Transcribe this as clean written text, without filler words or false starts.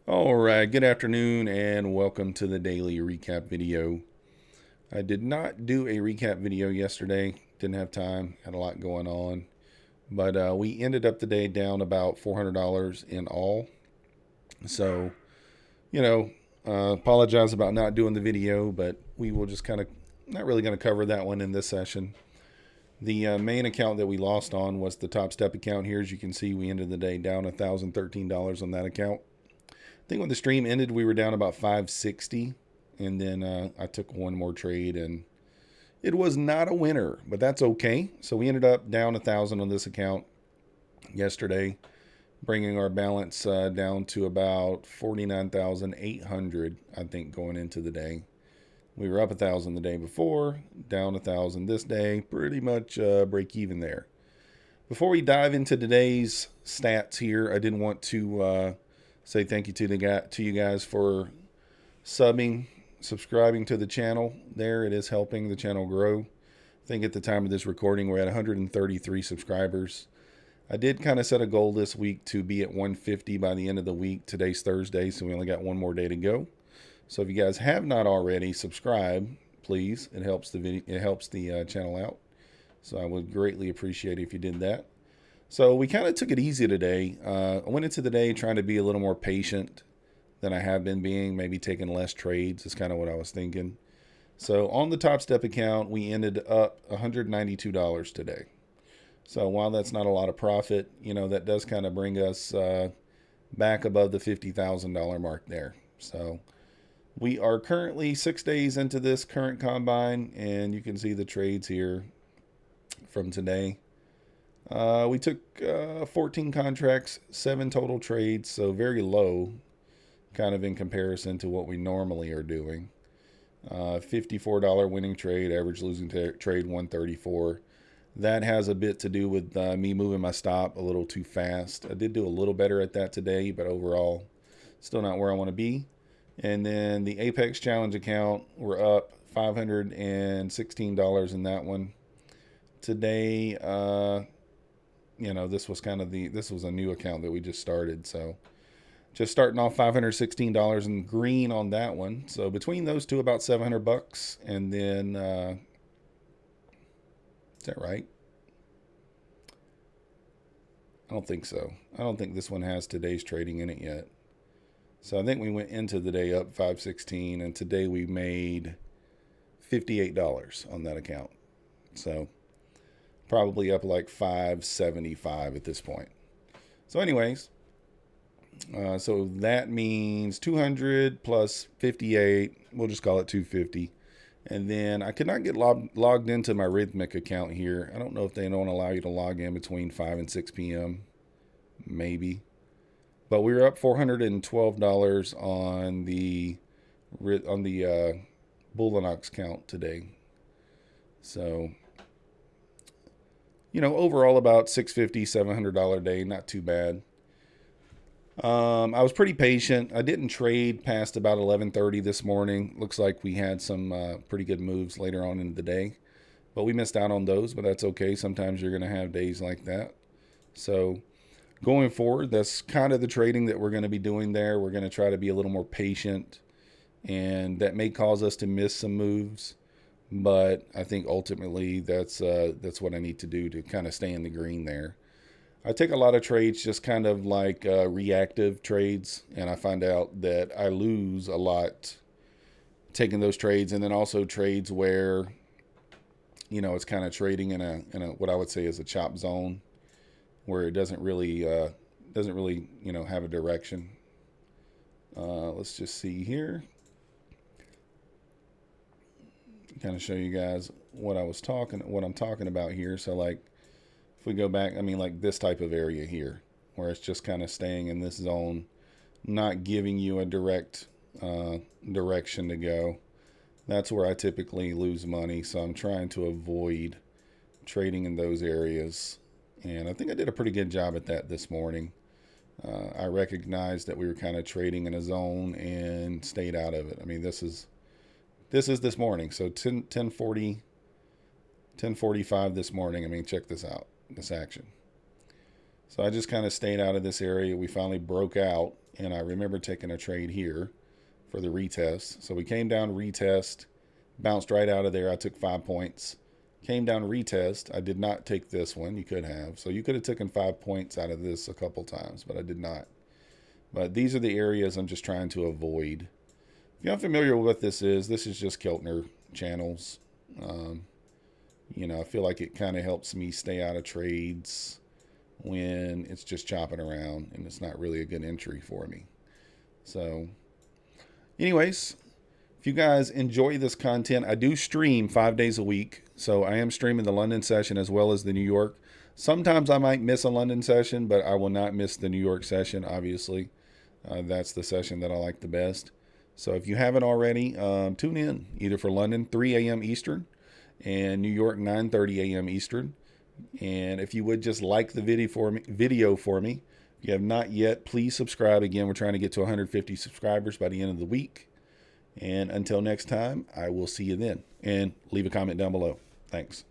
All right, good afternoon and welcome to the daily recap video. I did not do a recap video yesterday, didn't have time, had a lot going on, but we ended up the day down about $400 in all. So, you know, apologize about not doing the video, but we will just kind of not really going to cover that one in this session. The main account that we lost on was the Top Step account here. As you can see, we ended the day down $1,013 on that account. I think when the stream ended, we were down about 560, and then I took one more trade, and it was not a winner, but that's okay. So we ended up down 1,000 on this account yesterday, bringing our balance down to about 49,800. I think going into the day, we were up 1,000 the day before, down 1,000 this day, pretty much break even there. Before we dive into today's stats here, I did want to say thank you to you guys for subbing, subscribing to the channel. There, it is helping the channel grow. I think at the time of this recording, we're at 133 subscribers. I did kind of set a goal this week to be at 150 by the end of the week. Today's Thursday, so we only got one more day to go. So if you guys have not already, subscribe, please. It helps the channel out. So I would greatly appreciate it if you did that. So we kind of took it easy today. I went into the day trying to be a little more patient than I have been being, maybe taking less trades is kind of what I was thinking. So on the Top Step account, we ended up $192 today. So while that's not a lot of profit, that does kind of bring us back above the $50,000 mark there. So we are currently 6 days into this current combine, and you can see the trades here from today. We took 14 contracts, 7 total trades, so very low kind of in comparison to what we normally are doing. $54 winning trade, average losing trade 134. That has a bit to do with me moving my stop a little too fast. I did do a little better at that today, but overall, still not where I want to be. And then the Apex Challenge account, we're up $516 in that one. Today, this was a new account that we just started, so just starting off $516 in green on that one. So between those two, about $700, and then is that right? I don't think so. I don't think this one has today's trading in it yet. So I think we went into the day up 516, and today we made $58 on that account. So probably up like 575 at this point. So anyways, so that means 200 plus 58. We'll just call it 250. And then I could not get logged into my Rhythmic account here. I don't know if they don't allow you to log in between 5 and 6 p.m. Maybe. But we were up $412 on the Bullinox count today. So, overall about $650, $700 day, not too bad. I was pretty patient. I didn't trade past about 11:30 this morning. Looks like we had some pretty good moves later on in the day, but we missed out on those. But that's okay. Sometimes you're going to have days like that. So going forward, that's kind of the trading that we're going to be doing there. We're going to try to be a little more patient, and that may cause us to miss some moves. But I think ultimately that's what I need to do to kind of stay in the green there. I take a lot of trades just kind of like reactive trades, and I find out that I lose a lot taking those trades, and then also trades where it's kind of trading in a what I would say is a chop zone where it doesn't really have a direction. Let's just see here, kind of show you guys what I'm talking about here. So like, if we go back, like this type of area here, where it's just kind of staying in this zone, not giving you a direct direction to go. That's where I typically lose money. So I'm trying to avoid trading in those areas. And I think I did a pretty good job at that this morning. I recognized that we were kind of trading in a zone and stayed out of it. This is this morning. So 10:45 this morning. Check this out. This action. So I just kind of stayed out of this area. We finally broke out and I remember taking a trade here for the retest. So we came down, retest, bounced right out of there. I took 5 points. Came down, retest. I did not take this one. You could have. So you could have taken 5 points out of this a couple times, but I did not. But these are the areas I'm just trying to avoid. If you're unfamiliar with what this is just Keltner channels. I feel like it kind of helps me stay out of trades when it's just chopping around and it's not really a good entry for me. So anyways, if you guys enjoy this content, I do stream 5 days a week. So I am streaming the London session as well as the New York. Sometimes I might miss a London session, but I will not miss the New York session, obviously. That's the session that I like the best. So if you haven't already, tune in either for London 3 a.m. Eastern and New York 9:30 a.m. Eastern. And if you would just like the video for me, if you have not yet, please subscribe. Again, we're trying to get to 150 subscribers by the end of the week. And until next time, I will see you then. And leave a comment down below. Thanks.